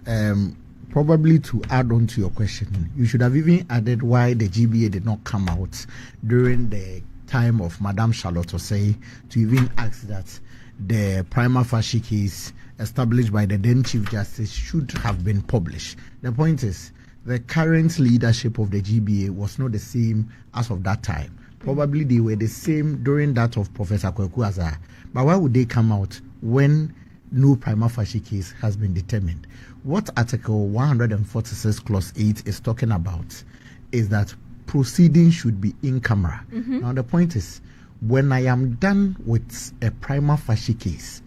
Speaker 2: probably to add on to your question, you should have even added why the GBA did not come out during the time of Madame Charlotte Osei to even ask that the prima facie case established by the then Chief Justice should have been published. The point is, the current leadership of the GBA was not the same as of that time. Probably they were the same during that of Professor Kweku Azar. But why would they come out when no prima facie case has been determined? What Article 146 Clause 8 is talking about is that proceedings should be in camera. Now the point is, when I am done with a prima facie case,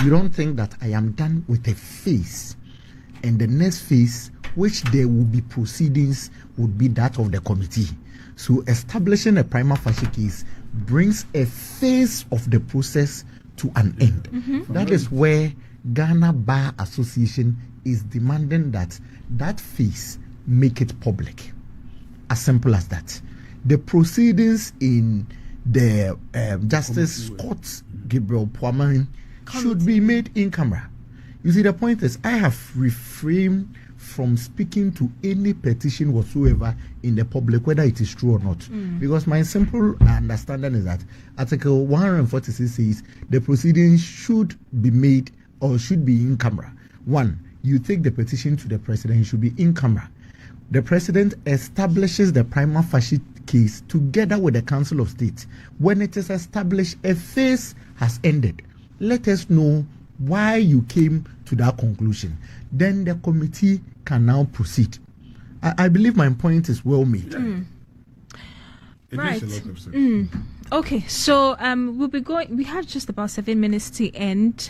Speaker 2: you don't think that I am done with a phase, and the next phase, which there will be proceedings, would be that of the committee. So establishing a prima facie case brings a phase of the process to an end. That is where Ghana Bar Association is demanding that that phase make it public. As simple as that. The proceedings in the Justice Scott Gabriel Puaman should be made in camera. You see, the point is, I have refrained from speaking to any petition whatsoever in the public, whether it is true or not. Because my simple understanding is that Article 146 says the proceedings should be made or should be in camera. One, you take the petition to the president, it should be in camera. The president establishes the prima facie case together with the Council of State. When it is established, a phase has ended. Let us know why you came to that conclusion. Then the committee can now proceed. I believe my point is well made.
Speaker 3: It
Speaker 1: Right.
Speaker 3: makes a lot of sense.
Speaker 1: Okay, so we'll be going. We have just about 7 minutes to end.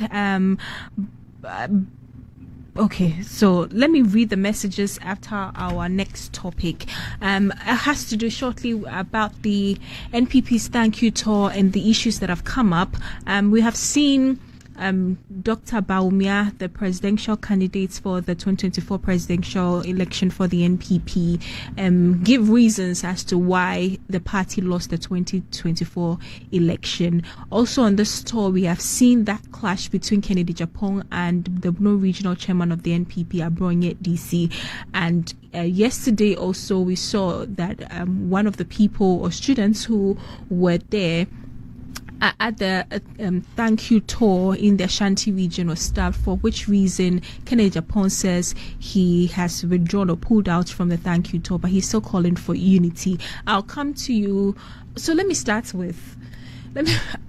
Speaker 1: Okay, so let me read the messages after our next topic. It has to do shortly about the NPP's thank you tour and the issues that have come up. We have seen Dr. Bawumia, the presidential candidates for the 2024 presidential election for the NPP, give reasons as to why the party lost the 2024 election. Also on this tour, we have seen that clash between Kennedy Japong and the Borno regional chairman of the NPP, Abronye DC. And yesterday also we saw that one of the people or students who were there at the thank you tour in the Ashanti region was stabbed, for which reason Kennedy Japong says he has withdrawn or pulled out from the thank you tour, but he's still calling for unity. I'll come to you. So let me start with,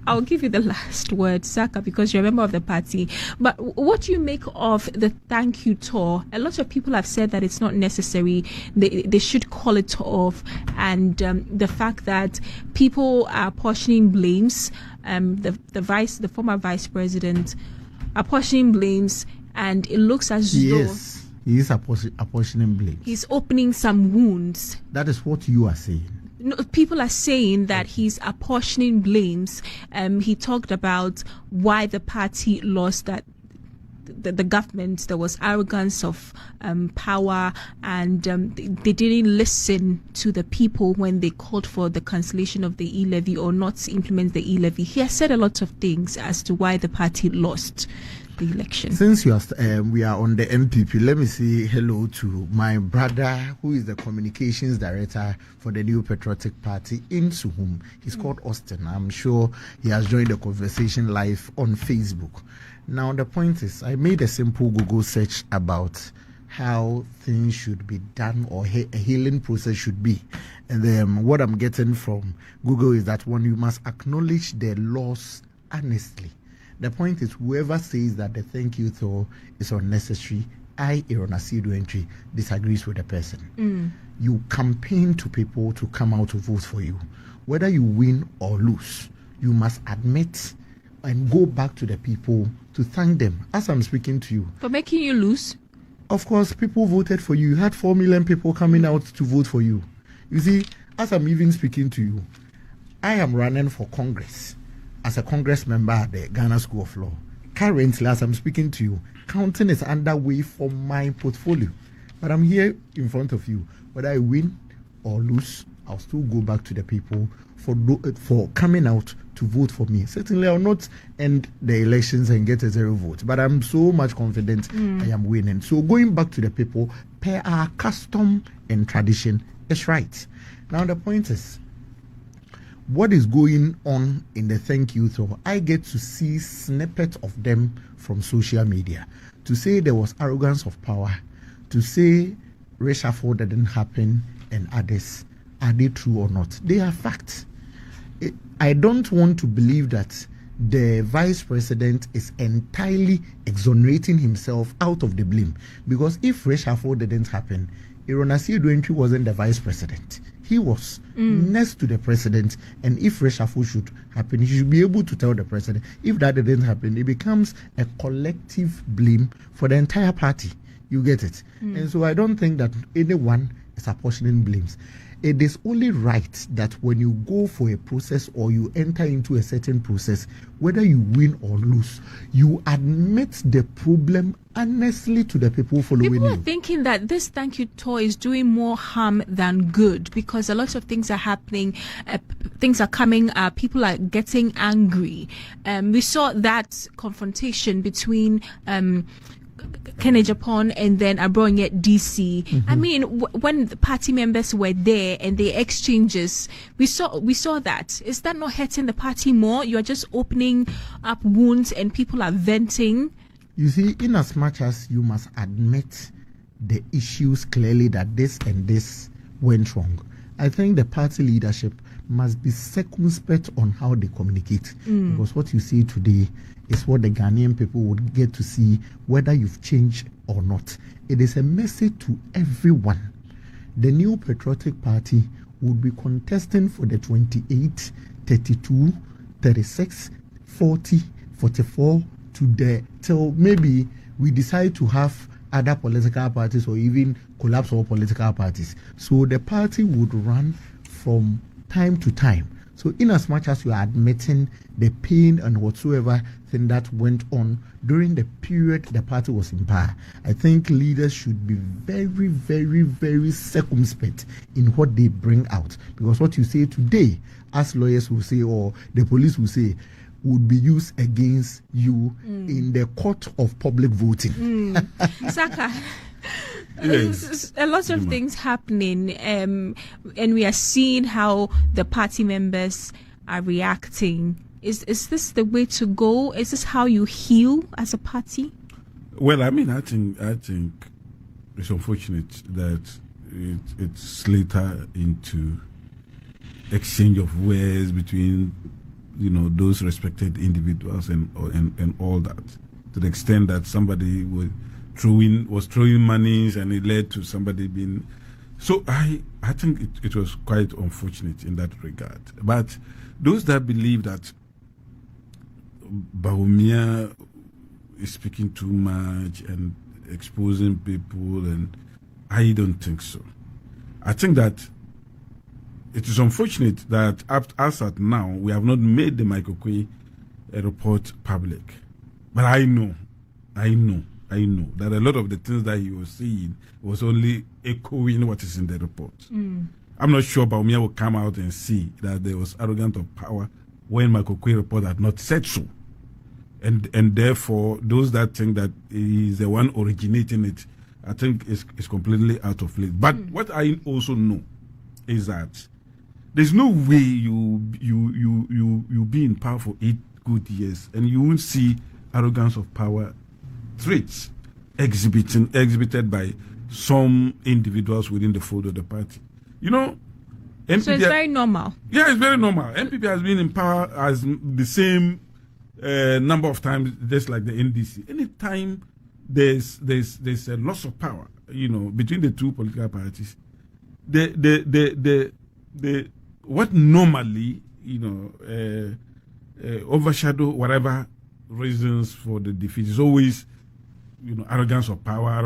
Speaker 1: I'll give you the last word, Saaka, because you're a member of the party. But what do you make of the thank you tour? A lot of people have said that it's not necessary. They should call it off. And the fact that people are apportioning blames, the former vice president apportioning blames, and it looks as though
Speaker 2: he is apportioning blames.
Speaker 1: He's opening some wounds.
Speaker 2: That is what you are saying.
Speaker 1: No, people are saying that he's apportioning blames. He talked about why the party lost, that the government, there was arrogance of power, and they didn't listen to the people when they called for the cancellation of the e-levy or not to implement the e-levy. He has said a lot of things as to why the party lost the election.
Speaker 2: Since we are on the NPP, let me say hello to my brother, who is the communications director for the New Patriotic Party in Suhum. He's called Austin. I'm sure he has joined the conversation live on Facebook. Now, the point is, I made a simple Google search about how things should be done, or a healing process should be. And then what I'm getting from Google is that one, you must acknowledge the loss honestly. The point is, whoever says that the thank you tour is unnecessary, Aaron Asiedu-Antwi, disagrees with the person. You campaign to people to come out to vote for you. Whether you win or lose, you must admit and go back to the people to thank them. As I'm speaking to you.
Speaker 1: For making you lose?
Speaker 2: Of course, people voted for you. You had 4 million people coming out to vote for you. You see, as I'm even speaking to you, I am running for Congress as a Congress member at the Ghana School of Law. Currently, as I'm speaking to you, counting is underway for my portfolio. But I'm here in front of you. Whether I win or lose, I'll still go back to the people for coming out to vote for me. Certainly, I'll not end the elections and get a 0 vote. But I'm so much confident I am winning. So going back to the people, per our custom and tradition, is right. Now, the point is, what is going on in the thank you tour, I get to see snippets of them from social media. To say there was arrogance of power, to say reshuffle didn't happen, and others, are they true or not? They are facts. I don't want to believe that the vice president is entirely exonerating himself out of the blame, because if reshuffle didn't happen, Aaron Asiedu-Antwi wasn't the vice president. He was next to the president, and if reshuffle should happen, he should be able to tell the president. If that didn't happen, it becomes a collective blame for the entire party. You get it? And so I don't think that anyone is apportioning blames. It is only right that when you go for a process or you enter into a certain process, whether you win or lose, you admit the problem honestly to the people following you.
Speaker 1: People are thinking that this thank you tour is doing more harm than good, because a lot of things are happening, things are coming up, people are getting angry. We saw that confrontation between Kennedy Japan and then Abronya DC. I mean, when the party members were there and the exchanges, we saw that. Is that not hurting the party more? You are just opening up wounds and people are venting.
Speaker 2: You see, in as much as you must admit the issues clearly that this and this went wrong, I think the party leadership must be circumspect on how they communicate. Because what you see today is what the Ghanaian people would get to see, whether you've changed or not. It is a message to everyone. The new patriotic party would be contesting for the 28, 32, 36, 40, 44 to the till maybe we decide to have other political parties or even collapse all political parties. So the party would run from time to time. So in as much as you are admitting the pain and whatsoever thing that went on during the period the party was in power, I think leaders should be very, very, very circumspect in what they bring out. Because what you say today, as lawyers will say or the police will say, would be used against you in the court of public voting.
Speaker 1: Saaka,
Speaker 3: Yes.
Speaker 1: a lot of things happening, and we are seeing how the party members are reacting. Is this the way to go? Is this how you heal as a party?
Speaker 3: Well, I mean, I think it's unfortunate that it's slated into exchange of words between those respected individuals and all that, to the extent that somebody was throwing monies and it led to somebody being. So I think it was quite unfortunate in that regard. But those that believe that Bawumia is speaking too much and exposing people, and I don't think so. I think that it is unfortunate that as at now we have not made the Microcue report public. But I know that a lot of the things that he was saying was only echoing what is in the report. I'm not sure Bawumia will come out and see that there was arrogance of power when Microcue report had not said so. And therefore, those that think that he is the one originating it, I think is completely out of place. But what I also know is that there's no way you be in power for 8 good years and you won't see arrogance of power traits exhibited by some individuals within the fold of the party. MPP,
Speaker 1: so it's very normal.
Speaker 3: Yeah, it's very normal. MPP has been in power as the same number of times, just like the NDC. Anytime there's a loss of power, between the two political parties, the what normally overshadow whatever reasons for the defeat is always arrogance of power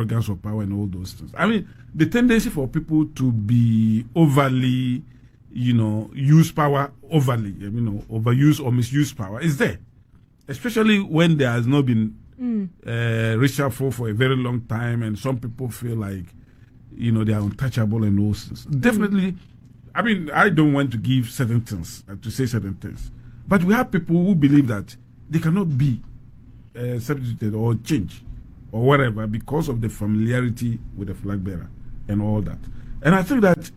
Speaker 3: and all those things. I mean, the tendency for people to be overly use power overly, overuse or misuse power is there, especially when there has not been reshuffle for a very long time and some people feel like they are untouchable and those things. Definitely, I mean, I don't want to give certain things, to say certain things. But we have people who believe that they cannot be substituted or changed or whatever because of the familiarity with the flag bearer and all that. And I think that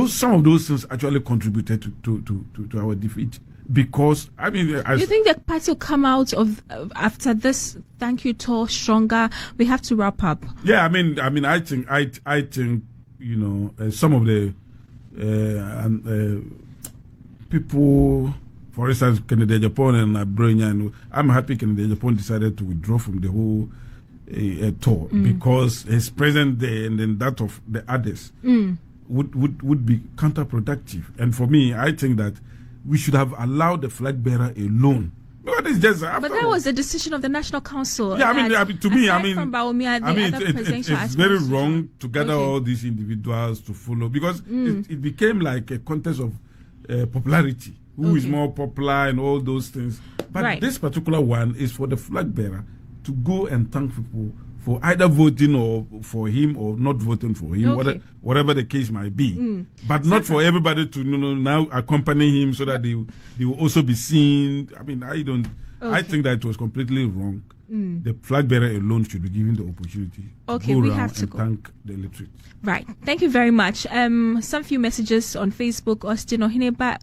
Speaker 3: some of those things actually contributed to our defeat. Because
Speaker 1: you think the party will come out of after this thank you tour stronger? We have to wrap up.
Speaker 3: Yeah, I think some of the people, for instance, Kennedy Japan and Abranya, and I'm happy Kennedy Japan decided to withdraw from the whole tour because his presence there and then that of the others would be counterproductive. And for me, I think that we should have allowed the flag bearer alone. But that
Speaker 1: was the decision of the National Council.
Speaker 3: Yeah, to me,
Speaker 1: it's
Speaker 3: very wrong to gather all these individuals to follow because it became like a contest of popularity. Who is more popular and all those things. But this particular one is for the flag bearer to go and thank people for either voting or for him or not voting for him, whatever the case might be. But not for everybody to now accompany him so that they will also be seen. I think that it was completely wrong. The flag bearer alone should be given the opportunity to go around and thank the electorate.
Speaker 1: Right. Thank you very much. Some few messages on Facebook. Austin Ohineba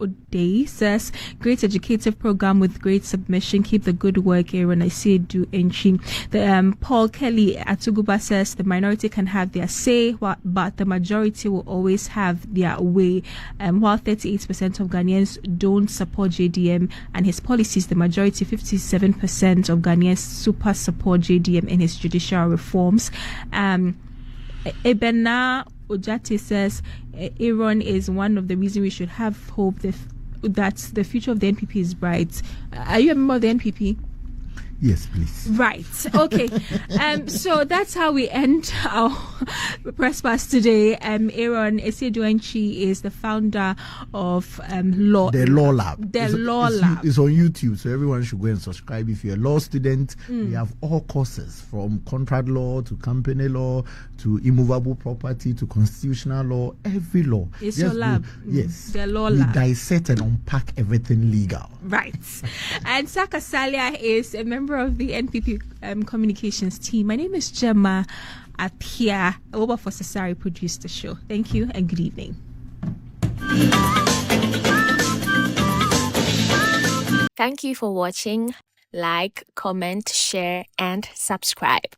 Speaker 1: O'Day says, great educative program with great submission. Keep the good work, Aaron Asiedu-Antwi. Paul Kelly Atuguba says, the minority can have their say, but the majority will always have their way. While 38% of Ghanaians don't support JDM and his policies, the majority, 57% of Ghanaians, super support JDM in his judicial reforms. Ebena Ojati says Aaron is one of the reasons we should have hope that the future of the NPP is bright. Are you a member of the NPP?
Speaker 2: Yes, please.
Speaker 1: Right. Okay. So that's how we end our press pass today. Aaron Asiedu-Antwi is the founder of
Speaker 2: The Law Lab.
Speaker 1: Lab.
Speaker 2: It's on YouTube, so everyone should go and subscribe. If you're a law student, we have all courses from contract law to company law to immovable property to constitutional law. Every law.
Speaker 1: It's your lab.
Speaker 2: Yes.
Speaker 1: The Law Lab.
Speaker 2: We dissect and unpack everything legal.
Speaker 1: Right. And Saaka Salia is a member of the NPP communications team. My name is Gemma Appiah. Oba for Sasari produced the show. Thank you and good evening.
Speaker 4: Thank you for watching. Like, comment, share, and subscribe.